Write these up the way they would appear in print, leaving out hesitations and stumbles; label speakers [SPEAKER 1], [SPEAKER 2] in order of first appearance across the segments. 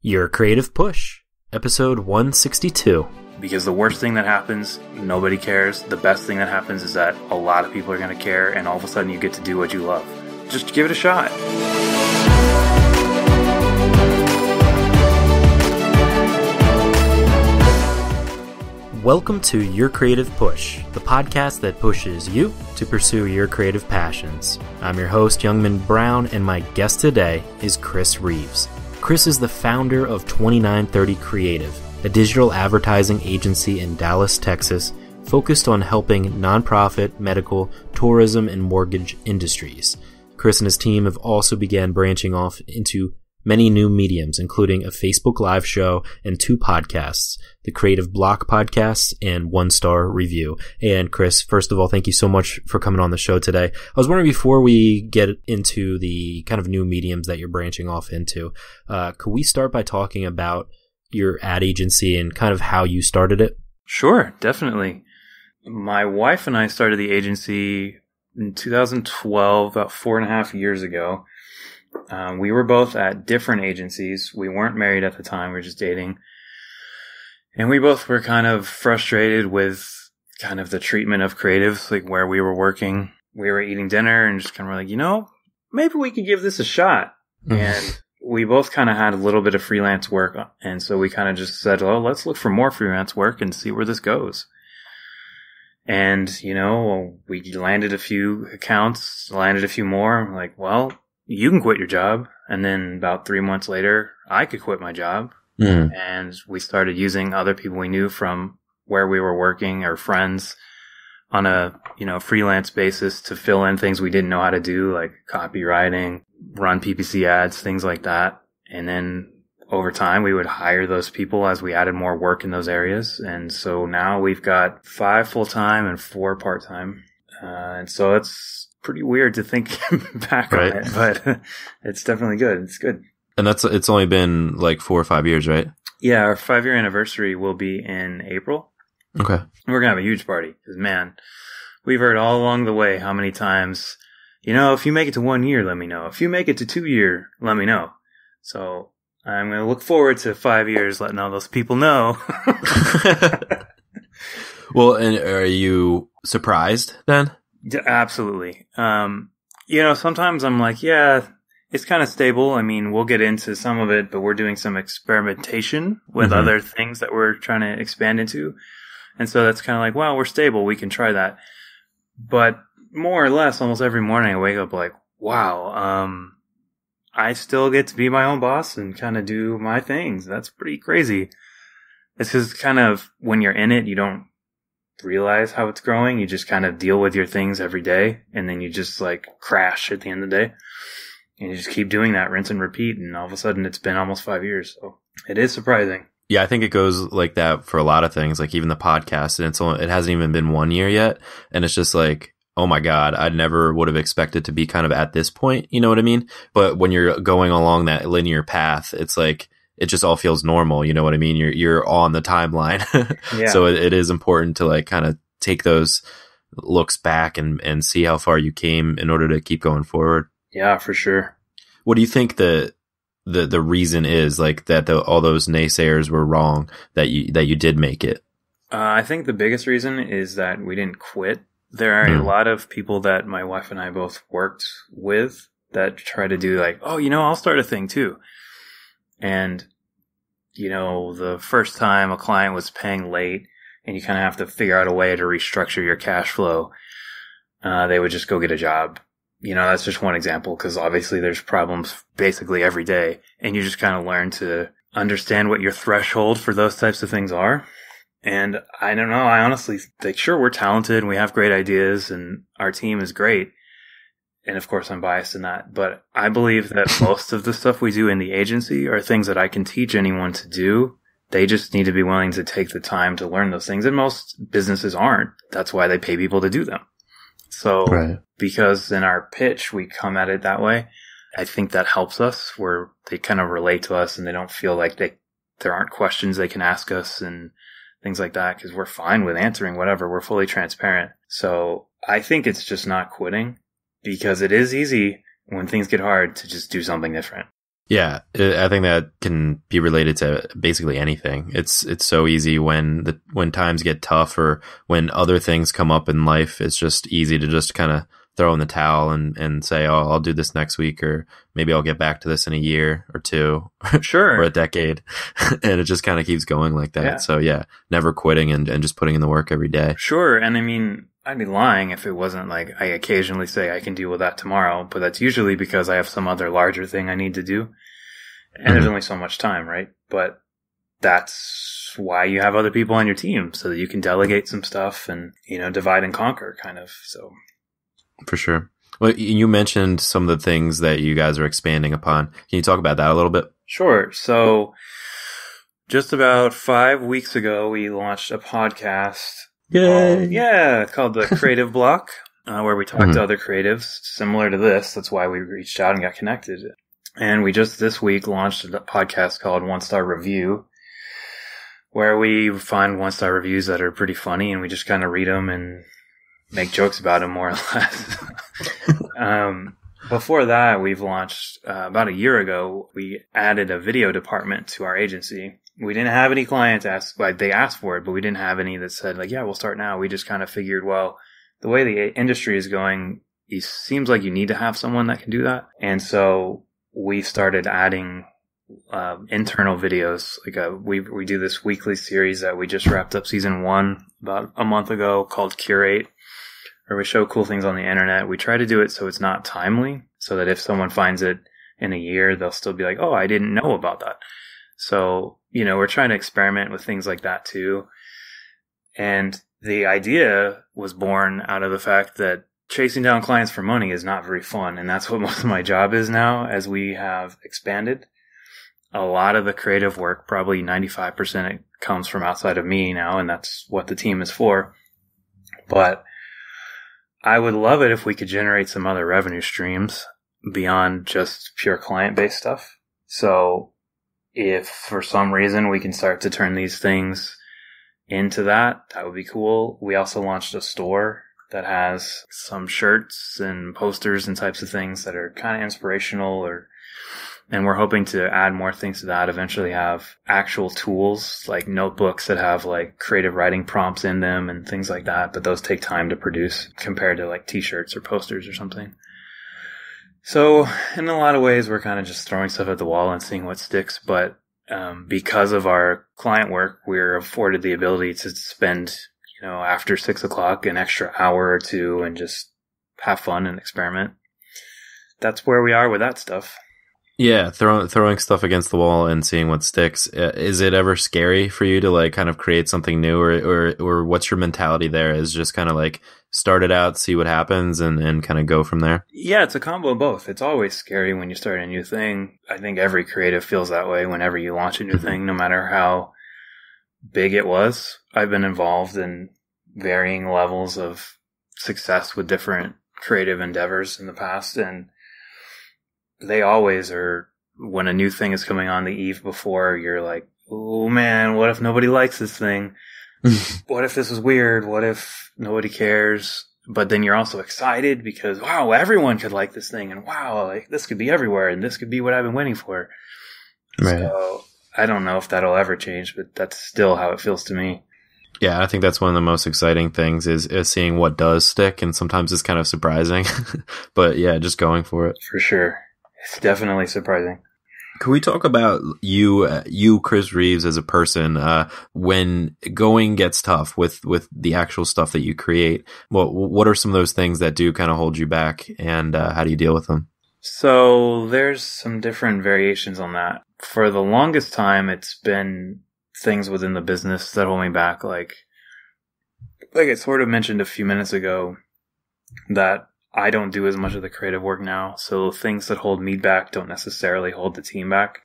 [SPEAKER 1] Your Creative Push, episode 162.
[SPEAKER 2] Because the worst thing that happens, nobody cares. The best thing that happens is that a lot of people are going to care, and all of a sudden you get to do what you love. Just give it a shot.
[SPEAKER 1] Welcome to Your Creative Push, the podcast that pushes you to pursue your creative passions. I'm your host, Youngman Brown, and my guest today is Chris Reeves. Chris is the founder of 2930 Creative, a digital advertising agency in Dallas, Texas, focused on helping nonprofit, medical, tourism, and mortgage industries. Chris and his team have also began branching off into many new mediums, including a Facebook Live show and 2 podcasts, the Creative Block Podcast and One Star Review. And Chris, first of all, thank you so much for coming on the show today. I was wondering, before we get into the kind of new mediums that you're branching off into, could we start by talking about your ad agency and kind of how you started it?
[SPEAKER 2] Sure, definitely. My wife and I started the agency in 2012, about 4.5 years ago. We were both at different agencies. We weren't married at the time. We were just dating. And we both were kind of frustrated with kind of the treatment of creatives, like where we were working. We were eating dinner and just kind of like, maybe we could give this a shot. And we both kind of had a little bit of freelance work. And so we kind of just said, well, let's look for more freelance work and see where this goes. And, we landed a few accounts, landed a few more. I'm like, well, you can quit your job. And then about 3 months later, I could quit my job. And we started using other people we knew from where we were working or friends on a, freelance basis to fill in things we didn't know how to do, like copywriting, run PPC ads, things like that. And then over time, we would hire those people as we added more work in those areas. And so now we've got 5 full-time and 4 part-time. And so it's pretty weird to think back on it, but it's definitely good. It's good.
[SPEAKER 3] And it's only been like 4 or 5 years, right?
[SPEAKER 2] Yeah, our 5-year anniversary will be in April.
[SPEAKER 3] Okay.
[SPEAKER 2] We're going to have a huge party because, man, we've heard all along the way how many times, if you make it to 1 year, let me know. If you make it to 2 year, let me know. So I'm going to look forward to 5 years letting all those people know.
[SPEAKER 3] Well, and are you surprised then?
[SPEAKER 2] Absolutely. Sometimes I'm like, yeah, it's kind of stable. I mean, we'll get into some of it, but we're doing some experimentation with other things that we're trying to expand into. And so that's kind of like, well, we're stable. We can try that. But more or less, almost every morning I wake up like, wow, I still get to be my own boss and kind of do my things. That's pretty crazy. It's just kind of, when you're in it, you don't realize how it's growing. You just kind of deal with your things every day, and then you just like crash at the end of the day, and you just keep doing that, rinse and repeat, and all of a sudden it's been almost 5 years. So it is surprising.
[SPEAKER 3] Yeah, I think it goes like that for a lot of things, like even the podcast, and it hasn't even been 1 year yet, and it's just like, oh my God, I never would have expected to be kind of at this point, you know what I mean? But when you're going along that linear path, it's like, it just all feels normal, you know what I mean? You're on the timeline. Yeah. So it is important to like kind of take those looks back and see how far you came in order to keep going forward.
[SPEAKER 2] Yeah, for sure.
[SPEAKER 3] What do you think the reason is, like, that all those naysayers were wrong, that you did make it?
[SPEAKER 2] I think the biggest reason is that we didn't quit. There are a lot of people that my wife and I both worked with that try to do like, I'll start a thing too. And, the first time a client was paying late and you kind of have to figure out a way to restructure your cash flow, they would just go get a job. That's just one example, because obviously there's problems basically every day. And you just kind of learn to understand what your threshold for those types of things are. And I don't know, I honestly think, sure, we're talented and we have great ideas and our team is great. And of course, I'm biased in that, but I believe that most of the stuff we do in the agency are things that I can teach anyone to do. They just need to be willing to take the time to learn those things. And most businesses aren't. That's why they pay people to do them. So Because in our pitch, we come at it that way, I think that helps us, where they kind of relate to us and they don't feel like there aren't questions they can ask us and things like that, because we're fine with answering whatever. We're fully transparent. So I think it's just not quitting. Because it is easy when things get hard to just do something different.
[SPEAKER 3] Yeah, I think that can be related to basically anything. It's so easy when times get tough or when other things come up in life. It's just easy to just kind of throw in the towel and say, "Oh, I'll do this next week," or maybe I'll get back to this in a year or two,
[SPEAKER 2] Sure,
[SPEAKER 3] or a decade, and it just kind of keeps going like that.
[SPEAKER 2] Yeah.
[SPEAKER 3] So yeah, never quitting and just putting in the work every day.
[SPEAKER 2] Sure, and I mean, I'd be lying if it wasn't like I occasionally say I can deal with that tomorrow, but that's usually because I have some other larger thing I need to do. And there's only so much time, right? But that's why you have other people on your team, so that you can delegate some stuff and, divide and conquer kind of. So
[SPEAKER 3] For sure. Well, you mentioned some of the things that you guys are expanding upon. Can you talk about that a little bit?
[SPEAKER 2] Sure. So just about 5 weeks ago, we launched a podcast. Called The Creative Block, where we talk to other creatives similar to this. That's why we reached out and got connected. And we just this week launched a podcast called One Star Review, where we find 1-star reviews that are pretty funny, and we just kind of read them and make jokes about them, more or less. Before that, we've launched about a year ago. We added a video department to our agency. We didn't have any clients they asked for it, but we didn't have any that said like, yeah, we'll start now. We just kind of figured, well, the way the industry is going, it seems like you need to have someone that can do that. And so we started adding internal videos. We do this weekly series that we just wrapped up season 1 about a month ago called Curate, where we show cool things on the internet. We try to do it so it's not timely, so that if someone finds it in a year, they'll still be like, oh, I didn't know about that. So, we're trying to experiment with things like that too. And the idea was born out of the fact that chasing down clients for money is not very fun. And that's what most of my job is now as we have expanded. A lot of the creative work, probably 95%, it comes from outside of me now, and that's what the team is for. But I would love it if we could generate some other revenue streams beyond just pure client-based stuff. So if for some reason we can start to turn these things into that would be cool. We also launched a store that has some shirts and posters and types of things that are kind of inspirational, and we're hoping to add more things to that. Eventually have actual tools like notebooks that have like creative writing prompts in them and things like that. But those take time to produce compared to like t-shirts or posters or something. So in a lot of ways, we're kind of just throwing stuff at the wall and seeing what sticks. But because of our client work, we're afforded the ability to spend, after 6 o'clock, an extra hour or two and just have fun and experiment. That's where we are with that stuff.
[SPEAKER 3] Yeah, throwing stuff against the wall and seeing what sticks. Is it ever scary for you to like kind of create something new, or what's your mentality there? Is just kind of like start it out, see what happens, and kind of go from there?
[SPEAKER 2] Yeah, it's a combo of both. It's always scary when you start a new thing. I think every creative feels that way whenever you launch a new thing, no matter how big it was. I've been involved in varying levels of success with different creative endeavors in the past, and they always are, when a new thing is coming on the eve before, you're like, oh man, what if nobody likes this thing? What if this is weird? What if nobody cares? But then you're also excited because, wow, everyone could like this thing, and wow, like this could be everywhere, and this could be what I've been waiting for. Right. So I don't know if that'll ever change, but that's still how it feels to me.
[SPEAKER 3] Yeah, I think that's one of the most exciting things is seeing what does stick, and sometimes it's kind of surprising. But yeah, just going for it.
[SPEAKER 2] For sure. It's definitely surprising.
[SPEAKER 3] Can we talk about you, Chris Reeves, as a person, when going gets tough with the actual stuff that you create? What are some of those things that do kind of hold you back, and how do you deal with them?
[SPEAKER 2] So there's some different variations on that. For the longest time, it's been things within the business that hold me back. Like I sort of mentioned a few minutes ago, that I don't do as much of the creative work now, so things that hold me back don't necessarily hold the team back.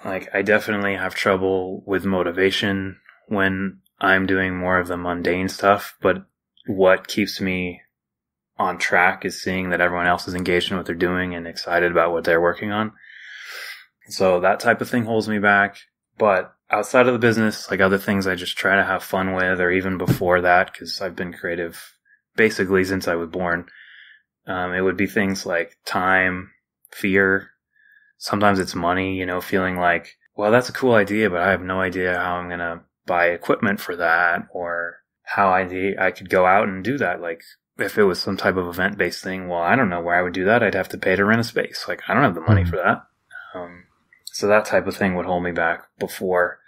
[SPEAKER 2] Like, I definitely have trouble with motivation when I'm doing more of the mundane stuff, but what keeps me on track is seeing that everyone else is engaged in what they're doing and excited about what they're working on. So that type of thing holds me back. But outside of the business, like other things I just try to have fun with, or even before that, because I've been creative basically since I was born. It would be things like time, fear. sometimes it's money, feeling like, well, that's a cool idea, but I have no idea how I'm going to buy equipment for that, or how I could go out and do that. Like, if it was some type of event-based thing, well, I don't know where I would do that. I'd have to pay to rent a space. Like, I don't have the money for that. So that type of thing would hold me back before.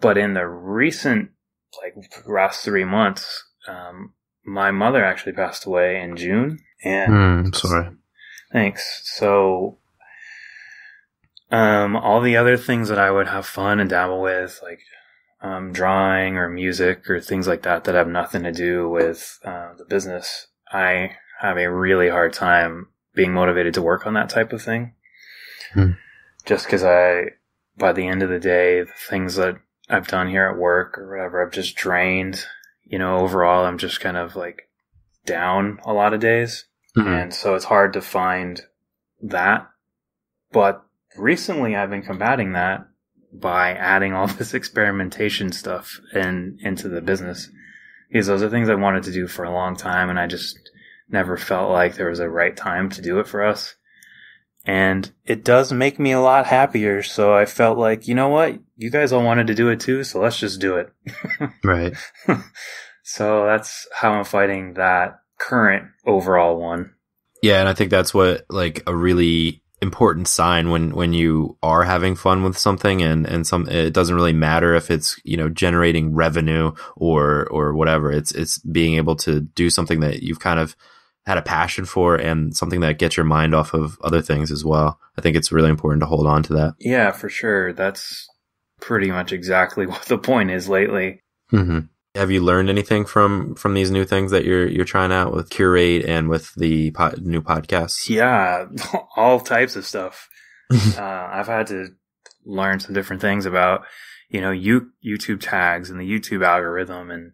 [SPEAKER 2] But in the recent, last 3 months, my mother actually passed away in June. And
[SPEAKER 3] sorry.
[SPEAKER 2] Thanks. So, all the other things that I would have fun and dabble with, like drawing or music or things like that have nothing to do with the business, I have a really hard time being motivated to work on that type of thing. Just because by the end of the day, the things that I've done here at work or whatever, I've just drained. Overall, I'm just kind of down a lot of days. And so it's hard to find that. But recently I've been combating that by adding all this experimentation stuff into the business. Because those are things I wanted to do for a long time, and I just never felt like there was a right time to do it for us. And it does make me a lot happier, so I felt like, you know what? You guys all wanted to do it too, so let's just do it.
[SPEAKER 3] Right.
[SPEAKER 2] So that's how I'm fighting that current overall one.
[SPEAKER 3] Yeah, and I think that's what a really important sign when you are having fun with something, and it doesn't really matter if it's generating revenue or whatever. It's being able to do something that you've kind of had a passion for, and something that gets your mind off of other things as well. I think it's really important to hold on to that.
[SPEAKER 2] Yeah, for sure. That's pretty much exactly what the point is lately.
[SPEAKER 3] Mm-hmm. Have you learned anything from these new things that you're trying out with Curate and with the new podcasts?
[SPEAKER 2] Yeah, all types of stuff. I've had to learn some different things about, YouTube tags and the YouTube algorithm, and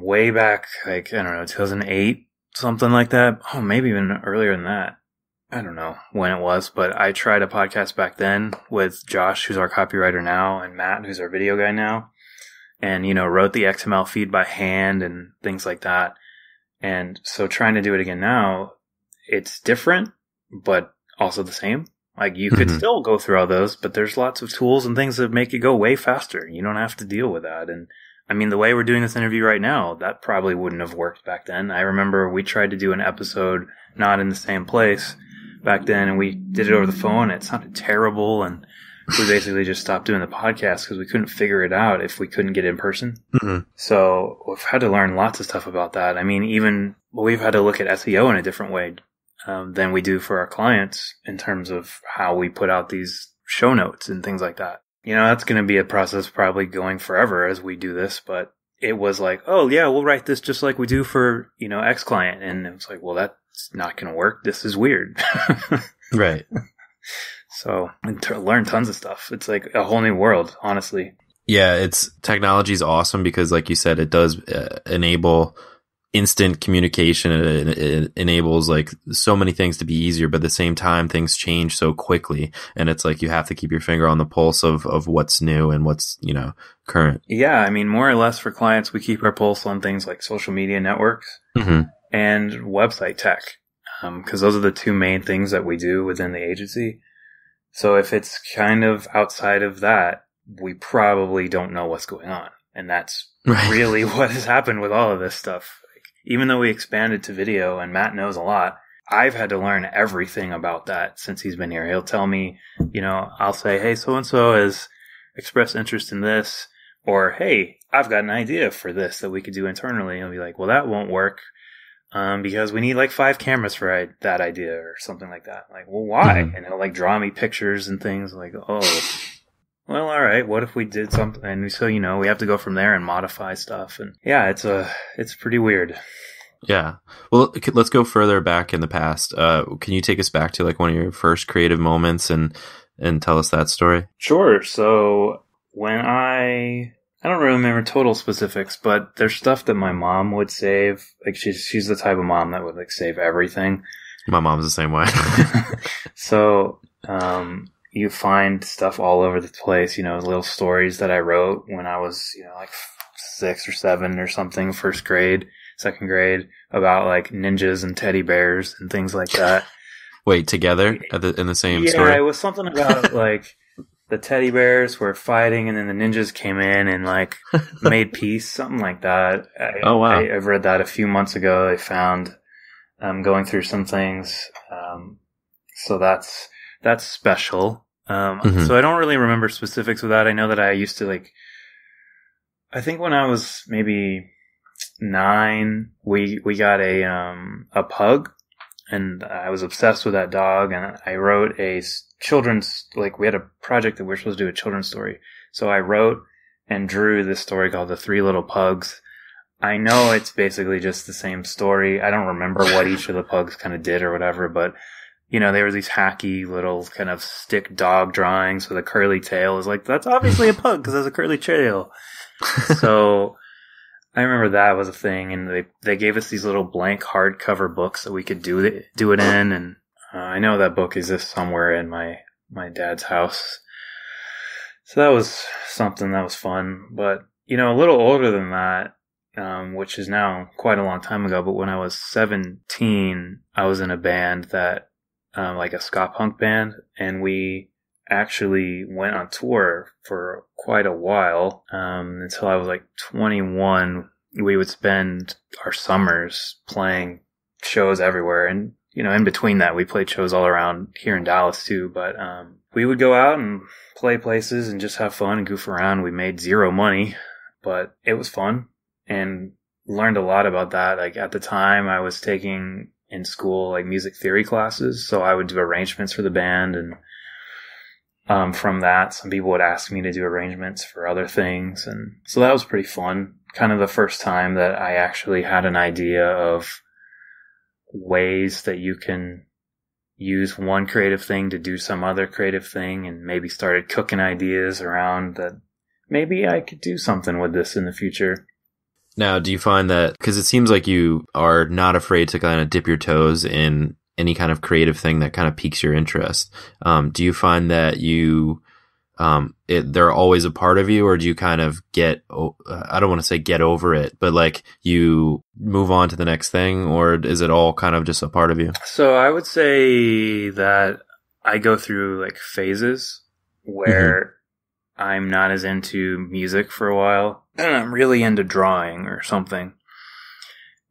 [SPEAKER 2] way back, 2008, something like that. Oh, maybe even earlier than that. I don't know when it was, but I tried a podcast back then with Josh, who's our copywriter now, and Matt, who's our video guy now. And, wrote the XML feed by hand and things like that. And so trying to do it again now, it's different, but also the same. You could still go through all those, but there's lots of tools and things that make it go way faster. You don't have to deal with that. And the way we're doing this interview right now, that probably wouldn't have worked back then. I remember we tried to do an episode not in the same place back then, and we did it over the phone. It sounded terrible, and we basically just stopped doing the podcast because we couldn't figure it out if we couldn't get in person. So we've had to learn lots of stuff about that. Even we've had to look at SEO in a different way than we do for our clients in terms of how we put out these show notes and things like that. That's going to be a process probably going forever as we do this, but it was like, oh yeah, we'll write this just like we do for, X client. And it was like, well, that's not going to work. This is weird.
[SPEAKER 3] Right.
[SPEAKER 2] So learn tons of stuff. It's like a whole new world, honestly.
[SPEAKER 3] Yeah, technology is awesome because, like you said, it does enable instant communication. It enables so many things to be easier, but at the same time, things change so quickly, and it's you have to keep your finger on the pulse of what's new and what's current.
[SPEAKER 2] Yeah, more or less for clients, we keep our pulse on things like social media networks and website tech, because those are the two main things that we do within the agency. So if it's kind of outside of that, we probably don't know what's going on. And that's really what has happened with all of this stuff. Even though we expanded to video, and Matt knows a lot, I've had to learn everything about that since he's been here. He'll tell me, I'll say, hey, so-and-so has expressed interest in this, or hey, I've got an idea for this that we could do internally. He'll be like, well, that won't work. Because we need 5 cameras for that idea or something like that. Well, why? And he'll draw me pictures and things oh, well, all right. What if we did something? And so, we have to go from there and modify stuff. And yeah, it's pretty weird.
[SPEAKER 3] Yeah. Well, let's go further back in the past. Can you take us back to one of your first creative moments and tell us that story?
[SPEAKER 2] Sure. So when I don't remember total specifics, but there's stuff that my mom would save. She's the type of mom that would save everything.
[SPEAKER 3] My mom's the same way.
[SPEAKER 2] So, you find stuff all over the place, little stories that I wrote when I was, 6 or 7 or something, first grade, second grade, about ninjas and teddy bears and things like that.
[SPEAKER 3] Wait, together in the same
[SPEAKER 2] yeah,
[SPEAKER 3] story?
[SPEAKER 2] it was something about like the teddy bears were fighting, and then the ninjas came in and like made peace, something like that.
[SPEAKER 3] Oh, wow.
[SPEAKER 2] I've read that a few months ago. I found going through some things, so that's special. So I don't really remember specifics of that. I know that I used to like. I think when I was maybe 9, we got a pug, and I was obsessed with that dog, and I wrote a children's, like, we had a project that we were supposed to do a children's story. So I wrote and drew this story called The Three Little Pugs. I know it's basically just the same story. I don't remember what each of the pugs kind of did or whatever, but you know, there were these hacky little kind of stick dog drawings with a curly tail. It's like, that's obviously a pug because it has a curly tail. So I remember that was a thing, and they gave us these little blank hardcover books that we could do it in, and I know that book exists somewhere in my dad's house. So that was something that was fun. But, you know, a little older than that, which is now quite a long time ago, but when I was 17, I was in a band that, like a ska punk band, and we actually went on tour for quite a while, until I was like 21. We would spend our summers playing shows everywhere, and you know, in between that, we played shows all around here in Dallas too. But we would go out and play places and just have fun and goof around. We made zero money, but it was fun and learned a lot about that. Like at the time, I was taking in school like music theory classes, so I would do arrangements for the band, and from that, some people would ask me to do arrangements for other things, and so that was pretty fun. Kind of the first time that I actually had an idea of ways that you can use one creative thing to do some other creative thing, and maybe started cooking ideas around that maybe I could do something with this in the future.
[SPEAKER 3] Now, do you find that, because it seems like you are not afraid to kind of dip your toes in any kind of creative thing that kind of piques your interest, do you find that you they're always a part of you, or do you kind of I don't want to say get over it, but like you move on to the next thing, or is it all kind of just a part of you?
[SPEAKER 2] So I would say that I go through like phases where I'm not as into music for a while, and I'm really into drawing or something,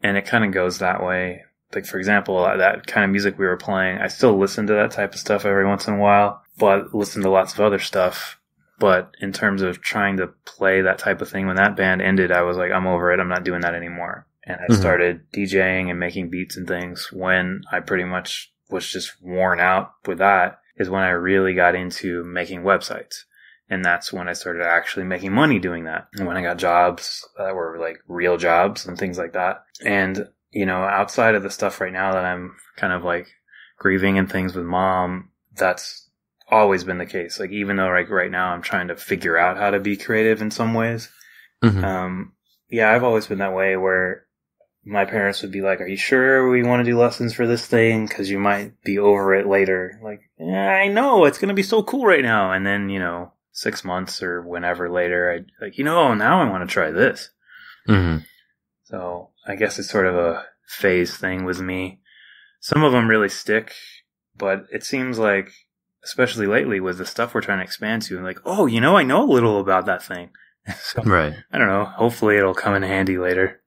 [SPEAKER 2] and it kind of goes that way. Like, for example, that kind of music we were playing, I still listen to that type of stuff every once in a while, but listen to lots of other stuff. But in terms of trying to play that type of thing, when that band ended, I was like, I'm over it. I'm not doing that anymore. And I started DJing and making beats and things when I pretty much was just worn out with that, is when I really got into making websites. And that's when I started actually making money doing that. And when I got jobs that were like real jobs and things like that. And you know, outside of the stuff right now that I'm kind of like grieving and things with mom, that's always been the case. Like, even though like right now I'm trying to figure out how to be creative in some ways. Yeah, I've always been that way, where my parents would be like, are you sure we want to do lessons for this thing? Cause you might be over it later. Like, yeah, I know it's going to be so cool right now. And then, you know, 6 months or whenever later, I like, you know, now I want to try this. So I guess it's sort of a phase thing with me. Some of them really stick, but it seems like, especially lately with the stuff we're trying to expand to, like, oh, you know, I know a little about that thing. So,
[SPEAKER 3] right.
[SPEAKER 2] I don't know. Hopefully it'll come in handy later.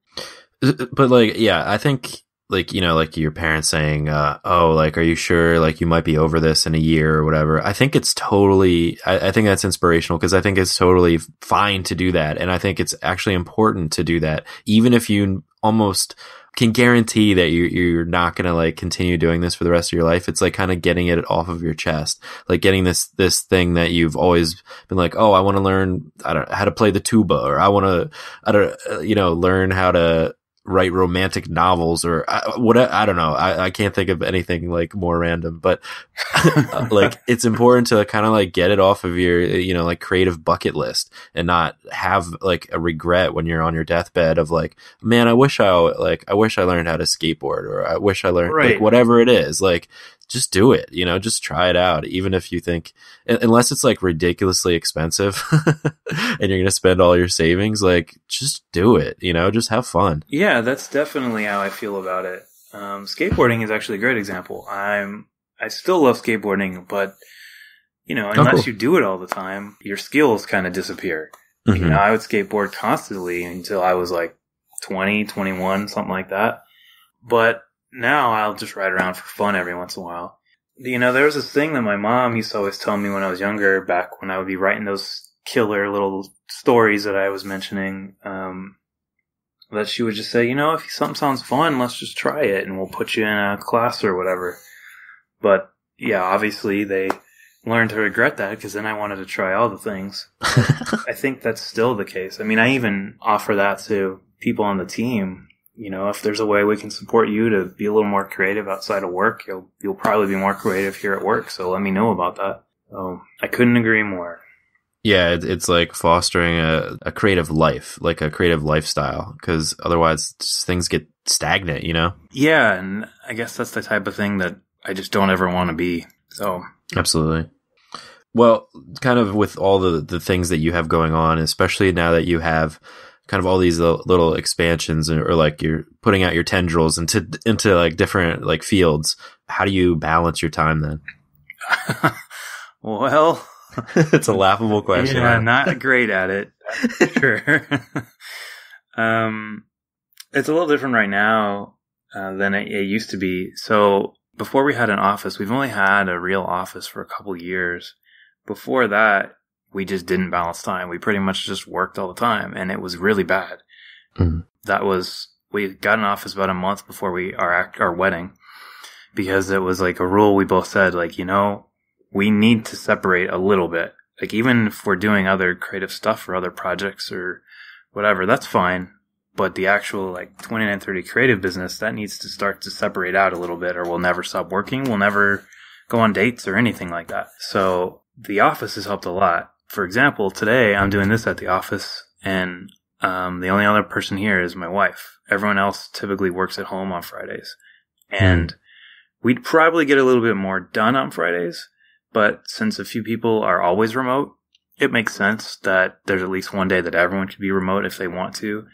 [SPEAKER 3] But like, yeah, I think like, you know, like your parents saying, oh, like, are you sure like you might be over this in a year or whatever? I think it's totally, I think that's inspirational, because I think it's totally fine to do that. And I think it's actually important to do that, even if you almost can guarantee that you're not going to like continue doing this for the rest of your life. It's like kind of getting it off of your chest, like getting this thing that you've always been like, oh, I want to learn, how to play the tuba, or I want to, you know, learn how to write romantic novels, or I don't know. I can't think of anything like more random, but like it's important to kind of like get it off of your, you know, like creative bucket list, and not have like a regret when you're on your deathbed of like, man, I wish I learned how to skateboard, or I wish I learned like whatever it is. Like, just do it, you know, just try it out. Even if you think, unless it's like ridiculously expensive and you're going to spend all your savings, like just do it, you know, just have fun.
[SPEAKER 2] Yeah, that's definitely how I feel about it. Skateboarding is actually a great example. I still love skateboarding, but, unless you do it all the time, your skills kind of disappear.
[SPEAKER 3] Mm-hmm.
[SPEAKER 2] I would skateboard constantly until I was like 20, 21, something like that. But now I'll just ride around for fun every once in a while. There was this thing that my mom used to always tell me when I was younger, back when I would be writing those killer little stories that I was mentioning, that she would just say, if something sounds fun, let's just try it and we'll put you in a class or whatever. But yeah, obviously they learned to regret that because then I wanted to try all the things. I think that's still the case. I mean, I even offer that to people on the team. If there's a way we can support you to be a little more creative outside of work, you'll probably be more creative here at work. So let me know about that. So I couldn't agree more.
[SPEAKER 3] Yeah, it's like fostering a creative life, like a creative lifestyle, because otherwise just things get stagnant,
[SPEAKER 2] Yeah, and I guess that's the type of thing that I just don't ever want to be. So
[SPEAKER 3] absolutely. Well, kind of with all the things that you have going on, especially now that you have kind of all these little expansions, or like you're putting out your tendrils into like different like fields, how do you balance your time then?
[SPEAKER 2] Well,
[SPEAKER 3] it's a laughable question.
[SPEAKER 2] Yeah, not great at it. Sure. It's a little different right now than it used to be. So before we had an office, we've only had a real office for a couple years. Before that, we just didn't balance time. We pretty much just worked all the time, and it was really bad. Mm-hmm. We got an office about a month before our wedding, because it was like a rule we both said, like, we need to separate a little bit. Like, even if we're doing other creative stuff or other projects or whatever, that's fine. But the actual, like, 2930 creative business, that needs to start to separate out a little bit, or we'll never stop working. We'll never go on dates or anything like that. So the office has helped a lot. For example, today I'm doing this at the office, and the only other person here is my wife. Everyone else typically works at home on Fridays. And we'd probably get a little bit more done on Fridays. But since a few people are always remote, it makes sense that there's at least one day that everyone can be remote if they want to.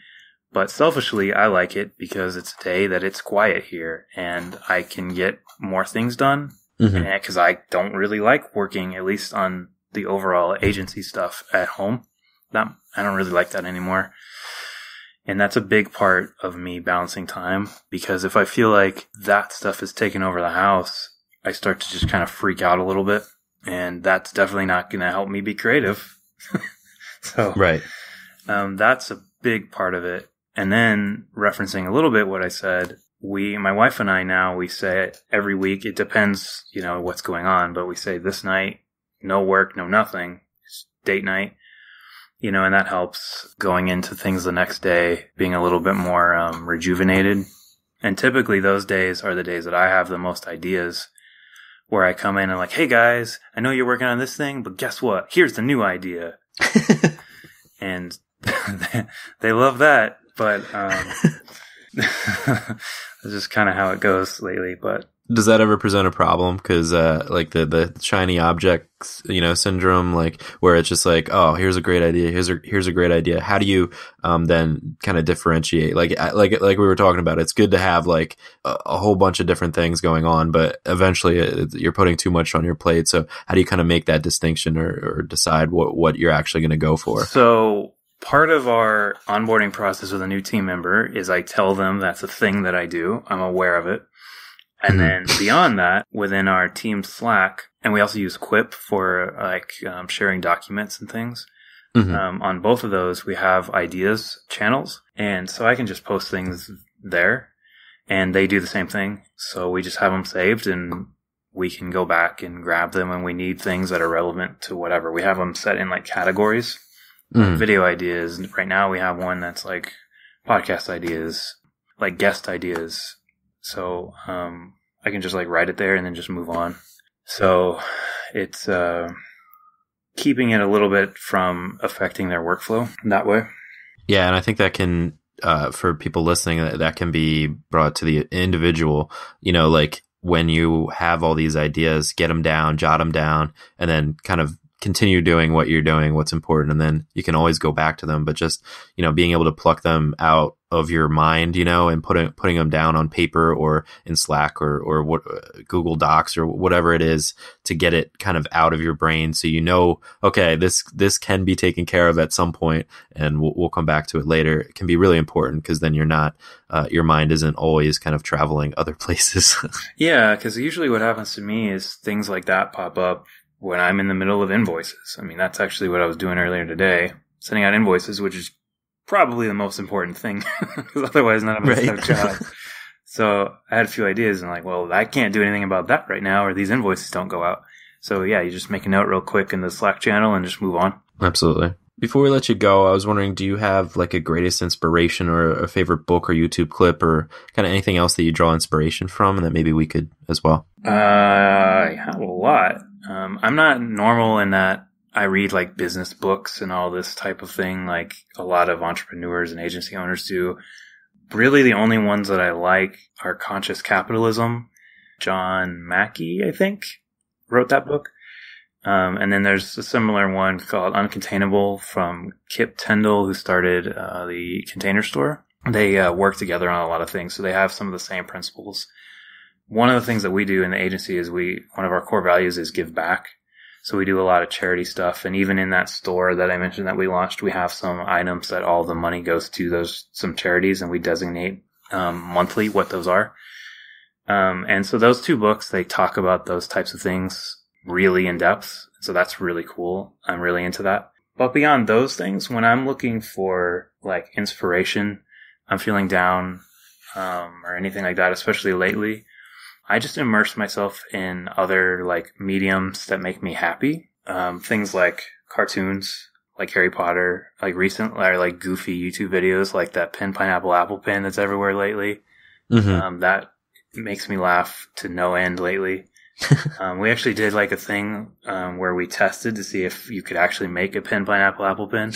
[SPEAKER 2] But selfishly, I like it because it's a day that it's quiet here and I can get more things done. Because I don't really like working, at least on the overall agency stuff at home. I don't really like that anymore. And that's a big part of me balancing time, because if I feel like that stuff is taking over the house, I start to just kind of freak out a little bit, and that's definitely not going to help me be creative. So,
[SPEAKER 3] right.
[SPEAKER 2] That's a big part of it. And then referencing a little bit what I said, my wife and I now, we say every week, it depends, what's going on, but we say this night, no work, no nothing, it's date night, and that helps going into things the next day, being a little bit more rejuvenated. And typically those days are the days that I have the most ideas, where I come in and like, hey guys, I know you're working on this thing, but guess what? Here's the new idea. And they love that, but it's just kind of how it goes lately. But
[SPEAKER 3] does that ever present a problem? Because like the shiny objects, syndrome, like where it's just like, oh, here's a great idea, here's a great idea. How do you then kind of differentiate? Like we were talking about, it's good to have like a whole bunch of different things going on, but eventually you're putting too much on your plate. So how do you kind of make that distinction or decide what you're actually going to go for?
[SPEAKER 2] So part of our onboarding process with a new team member is I tell them that's a thing that I do. I'm aware of it. And then beyond that, within our team Slack, and we also use Quip for sharing documents and things. On both of those, we have ideas channels. And so I can just post things there, and they do the same thing. So we just have them saved, and we can go back and grab them when we need things that are relevant to whatever. We have them set in like categories. Video ideas. Right now we have one that's like podcast ideas, like guest ideas. So I can just like write it there and then just move on. So it's keeping it a little bit from affecting their workflow that way.
[SPEAKER 3] Yeah, and I think that can, for people listening, that can be brought to the individual, like when you have all these ideas, get them down, jot them down, and then kind of continue doing what you're doing, what's important, and then you can always go back to them. But just, being able to pluck them out of your mind, and putting them down on paper or in Slack or what Google Docs or whatever it is, to get it kind of out of your brain, so okay, this can be taken care of at some point, and we'll come back to it later. It can be really important, because then you're not your mind isn't always kind of traveling other places.
[SPEAKER 2] Yeah, because usually what happens to me is things like that pop up when I'm in the middle of invoices. I mean, that's actually what I was doing earlier today, sending out invoices, which is probably the most important thing, because otherwise none of us have jobs. So I had a few ideas, and like, well, I can't do anything about that right now, or these invoices don't go out. So yeah, you just make a note real quick in the Slack channel and just move on.
[SPEAKER 3] Absolutely. Before we let you go, I was wondering, do you have like a greatest inspiration or a favorite book or YouTube clip or kind of anything else that you draw inspiration from, and that maybe we could as well?
[SPEAKER 2] I have a lot. I'm not normal in that I read like business books and all this type of thing, like a lot of entrepreneurs and agency owners do. Really, the only ones that I like are Conscious Capitalism. John Mackey, I think, wrote that book. And then there's a similar one called Uncontainable from Kip Tindall, who started the Container Store. They work together on a lot of things, so they have some of the same principles. One of the things that we do in the agency is one of our core values is give back. So we do a lot of charity stuff. And even in that store that I mentioned that we launched, we have some items that all the money goes to some charities, and we designate monthly what those are. And so those two books, they talk about those types of things really in depth. So that's really cool. I'm really into that. But beyond those things, when I'm looking for like inspiration, I'm feeling down, or anything like that, especially lately, I just immerse myself in other like mediums that make me happy. Things like cartoons, like Harry Potter, like like goofy YouTube videos, like that Pin Pineapple Apple Pin that's everywhere lately. Mm-hmm. That makes me laugh to no end lately. We actually did like a thing where we tested to see if you could actually make a Pin Pineapple Apple Pin.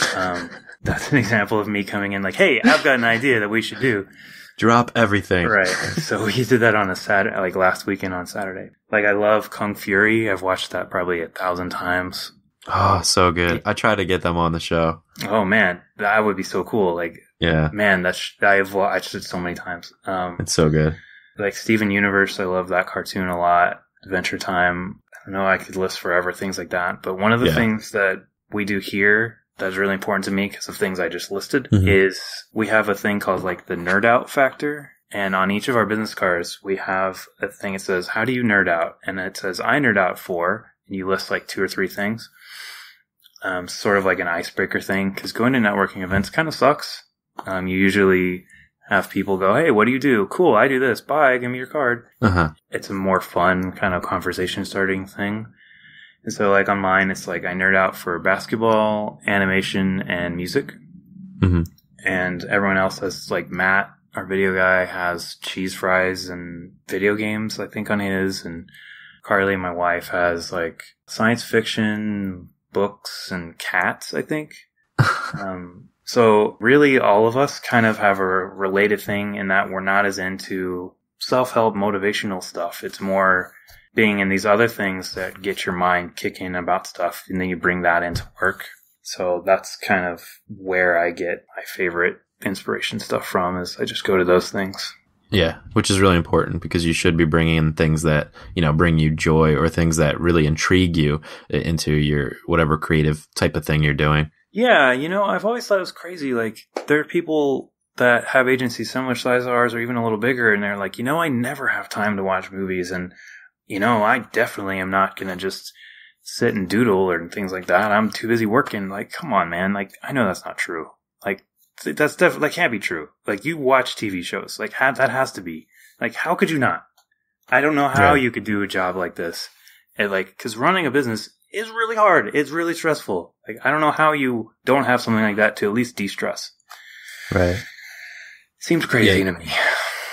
[SPEAKER 2] That's an example of me coming in like, hey, I've got an idea that we should do.
[SPEAKER 3] Drop everything.
[SPEAKER 2] Right. So we did that on a Saturday, like last weekend on Saturday. Like, I love Kung Fury. I've watched that probably 1,000 times.
[SPEAKER 3] Oh, so good. I try to get them on the show.
[SPEAKER 2] Oh man, that would be so cool. Like,
[SPEAKER 3] yeah,
[SPEAKER 2] man, I've watched it so many times.
[SPEAKER 3] It's so good.
[SPEAKER 2] Like Steven Universe, I love that cartoon a lot. Adventure Time. I know I could list forever things like that. But one of the things that we do here that's really important to me because of things I just listed is we have a thing called like the nerd out factor. And on each of our business cards, we have a thing. It says, how do you nerd out? And it says, I nerd out for, and you list like 2 or 3 things. Sort of like an icebreaker thing. Because going to networking events kind of sucks. You usually have people go, hey, what do you do? Cool, I do this. Bye, give me your card. It's a more fun kind of conversation starting thing. And so like on mine, it's like I nerd out for basketball, animation, and music. And everyone else has like Matt, our video guy, has cheese fries and video games, I think, on his. And Carly, my wife, has like science fiction, books, and cats, I think. So really all of us kind of have a related thing in that we're not as into self-help motivational stuff. It's more being in these other things that get your mind kicking about stuff, and then you bring that into work. So that's kind of where I get my favorite inspiration stuff from, is I just go to those things.
[SPEAKER 3] Yeah, which is really important, because you should be bringing in things that, bring you joy, or things that really intrigue you into your whatever creative type of thing you're doing.
[SPEAKER 2] Yeah, I've always thought it was crazy. Like, there are people that have agencies similar size to ours or even a little bigger, and they're like, I never have time to watch movies, and I definitely am not going to just sit and doodle or things like that. I'm too busy working. Like, come on, man. Like, I know that's not true. Like, that's definitely, can't be true. Like, you watch TV shows. Like, that has to be. Like, how could you not? I don't know how you could do a job like this. And because running a business is really hard. It's really stressful. Like, I don't know how you don't have something like that to at least de-stress.
[SPEAKER 3] Right.
[SPEAKER 2] Seems crazy to me.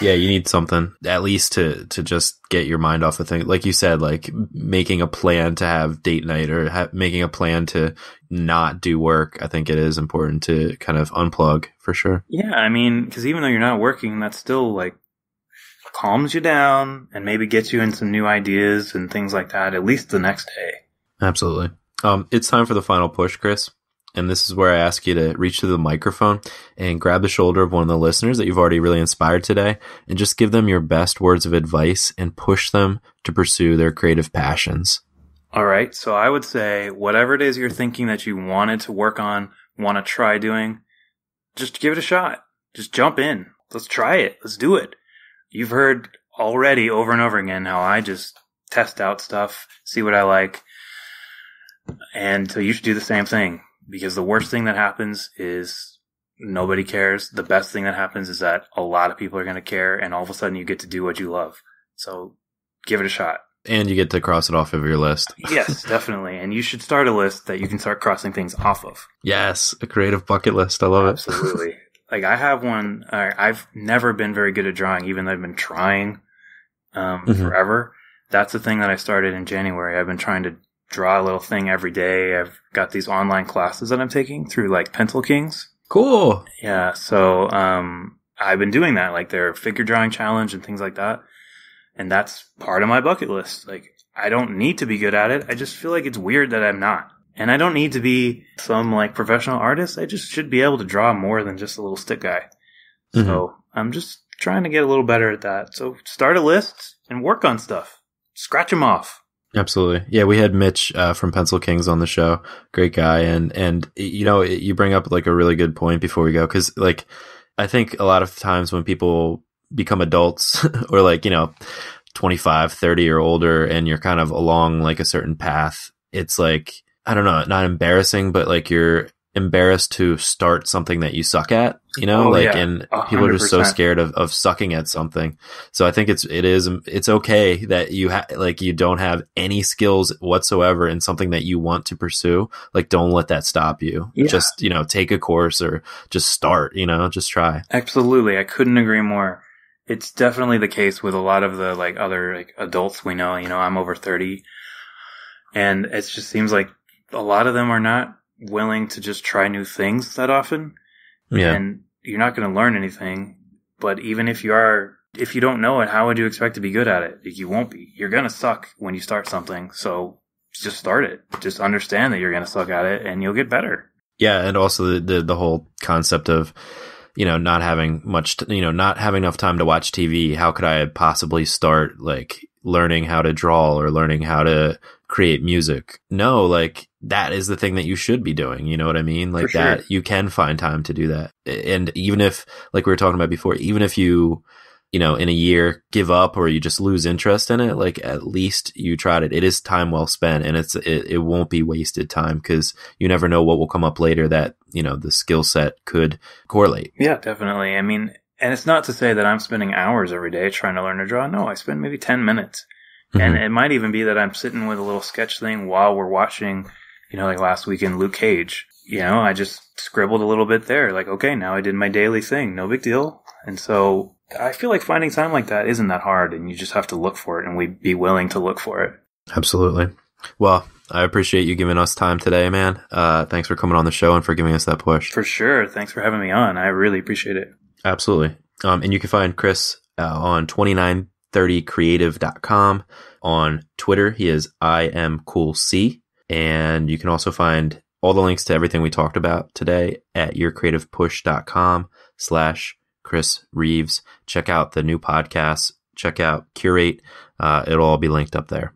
[SPEAKER 3] Yeah, you need something at least to just get your mind off the thing. Like you said, like making a plan to have date night, or making a plan to not do work. I think it is important to kind of unplug, for sure.
[SPEAKER 2] Yeah, I mean, because even though you're not working, that still like calms you down and maybe gets you in some new ideas and things like that, at least the next day.
[SPEAKER 3] Absolutely. It's time for the final push, Chris. And this is where I ask you to reach to the microphone and grab the shoulder of one of the listeners that you've already really inspired today and just give them your best words of advice and push them to pursue their creative passions.
[SPEAKER 2] All right. So I would say whatever it is you're thinking that you wanted to work on, want to try doing, just give it a shot. Just jump in. Let's try it. Let's do it. You've heard already over and over again how I just test out stuff, see what I like. And so you should do the same thing. Because the worst thing that happens is nobody cares. The best thing that happens is that a lot of people are going to care, and all of a sudden you get to do what you love. So give it a shot.
[SPEAKER 3] And you get to cross it off of your list.
[SPEAKER 2] Yes, definitely. And you should start a list that you can start crossing things off of.
[SPEAKER 3] Yes, a creative bucket list. I love it.
[SPEAKER 2] Absolutely. Like I have one. I've never been very good at drawing, even though I've been trying forever. That's the thing that I started in January. I've been trying to draw a little thing every day. I've got these online classes that I'm taking through like Pencil Kings.
[SPEAKER 3] Cool.
[SPEAKER 2] Yeah. So, I've been doing that, like their figure drawing challenge and things like that. And that's part of my bucket list. Like I don't need to be good at it. I just feel like it's weird that I'm not. And I don't need to be some like professional artist. I just should be able to draw more than just a little stick guy. Mm-hmm. So I'm just trying to get a little better at that. So start a list and work on stuff. Scratch them off.
[SPEAKER 3] Absolutely. Yeah, we had Mitch from Pencil Kings on the show. Great guy. And you know, you bring up like a really good point before we go, because like I think a lot of times when people become adults or like, you know, 25, 30 or older, and you're kind of along like a certain path, it's like, I don't know, not embarrassing, but like you're embarrassed to start something that you suck at, you know, and 100%. People are just so scared of sucking at something. So I think it's okay that you don't have any skills whatsoever in something that you want to pursue. Like, don't let that stop you. Yeah. Just, you know, take a course or just start, you know, just try.
[SPEAKER 2] Absolutely. I couldn't agree more. It's definitely the case with a lot of the like other like adults we know. You know, I'm over 30, and it just seems like a lot of them are not willing to just try new things that often. Yeah. And you're not going to learn anything. But even if you don't know it, how would you expect to be good at it? You won't be. You're going to suck when you start something. So just start it. Just understand that you're going to suck at it and you'll get better.
[SPEAKER 3] Yeah. And also the whole concept of, you know, not having enough time to watch TV. How could I possibly start like learning how to draw or learning how to create music? No, like that is the thing that you should be doing. You know what I mean? Like that you can find time to do that. And even if, like we were talking about before, even if you know, in a year give up or you just lose interest in it, like at least you tried it. It is time well spent, and it won't be wasted time, because you never know what will come up later that, you know, the skill set could correlate.
[SPEAKER 2] Yeah, definitely. I mean, and it's not to say that I'm spending hours every day trying to learn to draw. No, I spend maybe 10 minutes. Mm-hmm. And it might even be that I'm sitting with a little sketch thing while we're watching, you know, like last weekend, Luke Cage. You know, I just scribbled a little bit there. Like, okay, now I did my daily thing. No big deal. And so I feel like finding time like that isn't that hard, and you just have to look for it, and we'd be willing to look for it.
[SPEAKER 3] Absolutely. Well, I appreciate you giving us time today, man. Thanks for coming on the show and for giving us that push.
[SPEAKER 2] For sure. Thanks for having me on. I really appreciate it.
[SPEAKER 3] Absolutely. And you can find Chris on 2930creative.com. On Twitter, he is IamCoolC. And you can also find all the links to everything we talked about today at yourcreativepush.com/Chris Reeves. Check out the new podcasts. Check out Curate. It'll all be linked up there.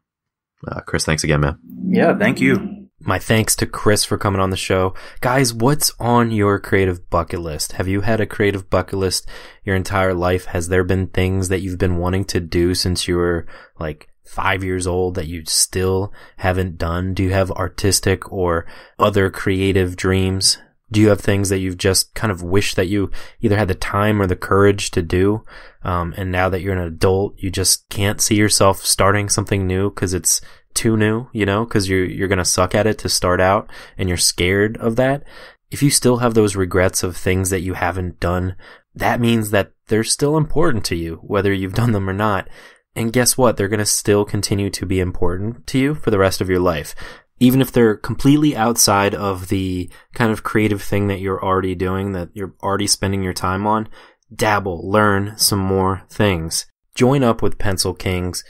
[SPEAKER 3] Chris, thanks again, man.
[SPEAKER 2] Yeah, thank you.
[SPEAKER 1] My thanks to Chris for coming on the show. Guys, what's on your creative bucket list? Have you had a creative bucket list your entire life? Has there been things that you've been wanting to do since you were like 5 years old that you still haven't done? Do you have artistic or other creative dreams? Do you have things that you've just kind of wished that you either had the time or the courage to do? And now that you're an adult, you just can't see yourself starting something new because it's too new, you know, because you're going to suck at it to start out and you're scared of that. If you still have those regrets of things that you haven't done, that means that they're still important to you, whether you've done them or not. And guess what? They're going to still continue to be important to you for the rest of your life. Even if they're completely outside of the kind of creative thing that you're already doing, that you're already spending your time on, dabble, learn some more things. Join up with Pencil Kings.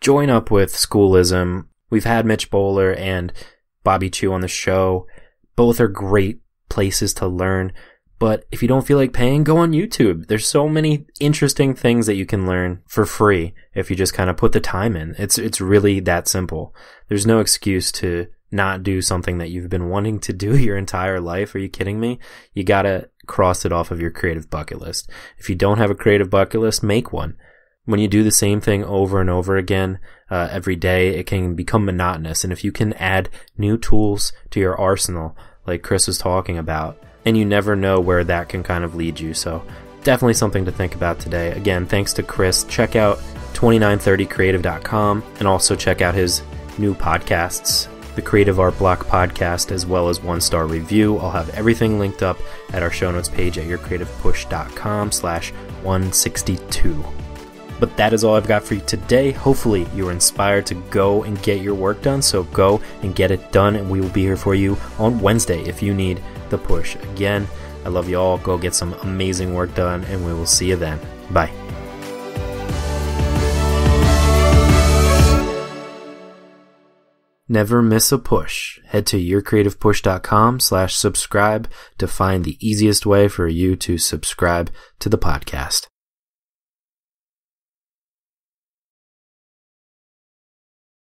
[SPEAKER 1] Join up with Schoolism. We've had Mitch Bowler, and Bobby Chu on the show. Both are great places to learn. But if you don't feel like paying, go on YouTube. There's so many interesting things that you can learn for free if you just kind of put the time in. It's really that simple. There's no excuse to not do something that you've been wanting to do your entire life. Are you kidding me? You gotta cross it off of your creative bucket list. If you don't have a creative bucket list, make one. When you do the same thing over and over again every day, it can become monotonous. And if you can add new tools to your arsenal, like Chris was talking about, and you never know where that can kind of lead you. So definitely something to think about today. Again, thanks to Chris. Check out 2930creative.com and also check out his new podcasts, the Creative Art Block podcast, as well as 1-Star Review. I'll have everything linked up at our show notes page at yourcreativepush.com/162. But that is all I've got for you today. Hopefully you were inspired to go and get your work done. So go and get it done, and we will be here for you on Wednesday if you need the push. Again, I love you all. Go get some amazing work done, and we will see you then. Bye. Never miss a push. Head to yourcreativepush.com/subscribe to find the easiest way for you to subscribe to the podcast.